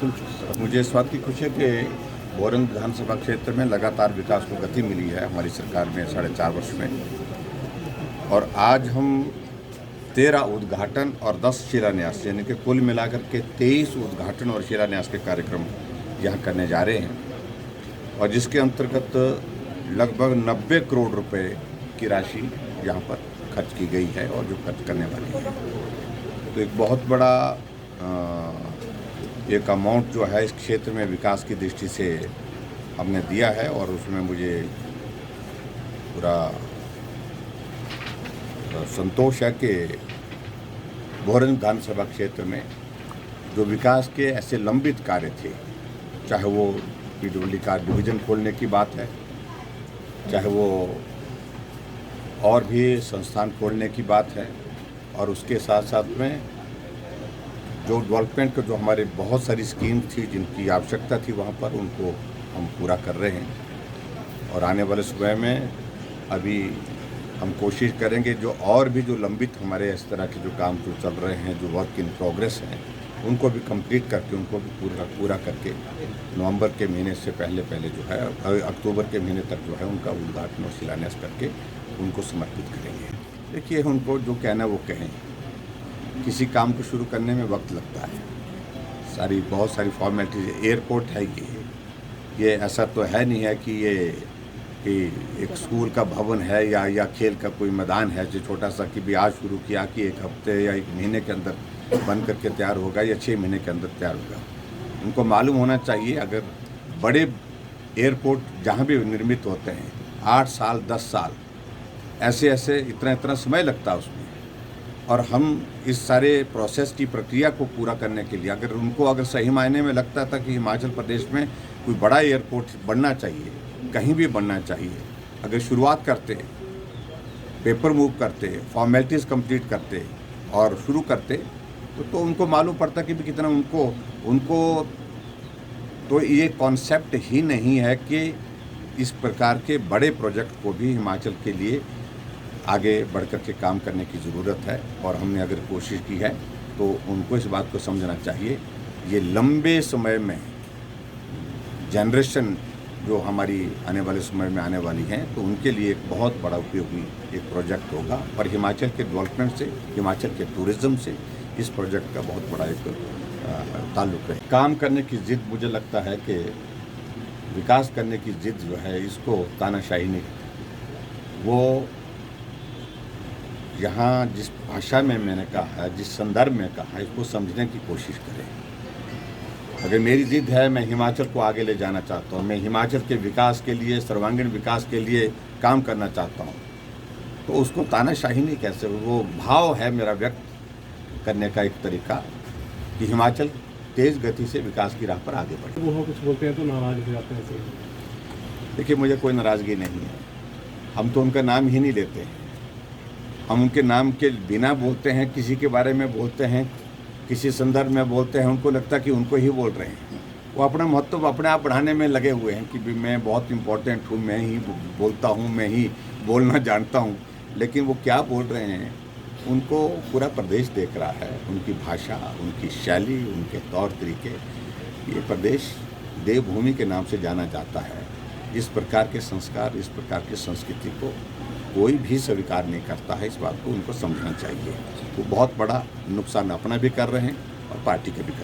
मुझे इस बात की खुशी है कि भोरंज विधानसभा क्षेत्र में लगातार विकास को गति मिली है हमारी सरकार में 4.5 वर्ष में। और आज हम 13 उद्घाटन और 10 शिलान्यास यानी कि कुल मिलाकर के 23 उद्घाटन और शिलान्यास के कार्यक्रम यहाँ करने जा रहे हैं, और जिसके अंतर्गत लगभग 90 करोड़ रुपए की राशि यहाँ पर खर्च की गई है और जो खर्च करने वाली है। तो एक बहुत बड़ा एक अमाउंट जो है इस क्षेत्र में विकास की दृष्टि से हमने दिया है, और उसमें मुझे पूरा संतोष है कि भोरंज विधानसभा क्षेत्र में जो विकास के ऐसे लंबित कार्य थे, चाहे वो पीडब्ल्यूडी का डिवीज़न खोलने की बात है, चाहे वो और भी संस्थान खोलने की बात है, और उसके साथ साथ में जो डेवलपमेंट का जो हमारे बहुत सारी स्कीम थी जिनकी आवश्यकता थी वहाँ पर, उनको हम पूरा कर रहे हैं। और आने वाले समय में अभी हम कोशिश करेंगे जो और भी जो लंबित हमारे इस तरह के जो काम जो चल रहे हैं, जो वर्क इन प्रोग्रेस हैं, उनको भी कंप्लीट करके उनको भी पूरा करके नवंबर के महीने से पहले जो है अक्टूबर के महीने तक जो है उनका उद्घाटन और शिलान्यास करके उनको समर्पित करेंगे। देखिए, उनको जो कहना वो कहें, किसी काम को शुरू करने में वक्त लगता है, बहुत सारी फॉर्मेलिटीज। एयरपोर्ट है ये ऐसा तो है नहीं है कि ये एक स्कूल का भवन है या खेल का कोई मैदान है जो छोटा सा कि भी आज शुरू किया कि एक हफ्ते या एक महीने के अंदर बन करके तैयार होगा या 6 महीने के अंदर तैयार होगा। उनको मालूम होना चाहिए, अगर बड़े एयरपोर्ट जहाँ भी निर्मित होते हैं 8 साल 10 साल ऐसे इतना समय लगता है उसमें, और हम इस सारे प्रोसेस की प्रक्रिया को पूरा करने के लिए अगर सही मायने में लगता था कि हिमाचल प्रदेश में कोई बड़ा एयरपोर्ट बनना चाहिए, कहीं भी बनना चाहिए, अगर शुरुआत करते, पेपर मूव करते, फॉर्मेलिटीज़ कंप्लीट करते और शुरू करते तो उनको मालूम पड़ता कि भी कितना उनको तो ये कॉन्सेप्ट ही नहीं है कि इस प्रकार के बड़े प्रोजेक्ट को भी हिमाचल के लिए आगे बढ़कर के काम करने की ज़रूरत है। और हमने अगर कोशिश की है तो उनको इस बात को समझना चाहिए, ये लंबे समय में जनरेशन जो हमारी आने वाले समय में आने वाली हैं, तो उनके लिए एक बहुत बड़ा उपयोगी एक प्रोजेक्ट होगा। और हिमाचल के डेवलपमेंट से, हिमाचल के टूरिज़्म से इस प्रोजेक्ट का बहुत बड़ा एक ताल्लुक़ है। काम करने की ज़िद, मुझे लगता है कि विकास करने की ज़िद जो है, इसको तानाशाही नहीं, वो यहाँ जिस भाषा में मैंने कहा है, जिस संदर्भ में कहा, इसको समझने की कोशिश करें। अगर मेरी ज़िद है, मैं हिमाचल को आगे ले जाना चाहता हूँ, मैं हिमाचल के विकास के लिए, सर्वांगीण विकास के लिए काम करना चाहता हूँ, तो उसको तानाशाही नहीं कह सकते। वो भाव है मेरा व्यक्त करने का एक तरीका कि हिमाचल तेज़ गति से विकास की राह पर आगे बढ़े। वो कुछ बोलते हैं तो नाराज हो जाते हैं। देखिए, मुझे कोई नाराज़गी नहीं है, हम तो उनका नाम ही नहीं लेते हैं। हम उनके नाम के बिना बोलते हैं, किसी के बारे में बोलते हैं, किसी संदर्भ में बोलते हैं, उनको लगता है कि उनको ही बोल रहे हैं। वो अपना महत्व अपने आप बढ़ाने में लगे हुए हैं कि मैं बहुत इम्पोर्टेंट हूँ, मैं ही बोलता हूँ, मैं ही बोलना जानता हूँ। लेकिन वो क्या बोल रहे हैं, उनको पूरा प्रदेश देख रहा है। उनकी भाषा, उनकी शैली, उनके तौर तरीके, ये प्रदेश देवभूमि के नाम से जाना जाता है। इस प्रकार के संस्कार, इस प्रकार की संस्कृति को कोई भी स्वीकार नहीं करता है। इस बात को उनको समझना चाहिए। वो बहुत बड़ा नुकसान अपना भी कर रहे हैं और पार्टी का भी कर रहे हैं।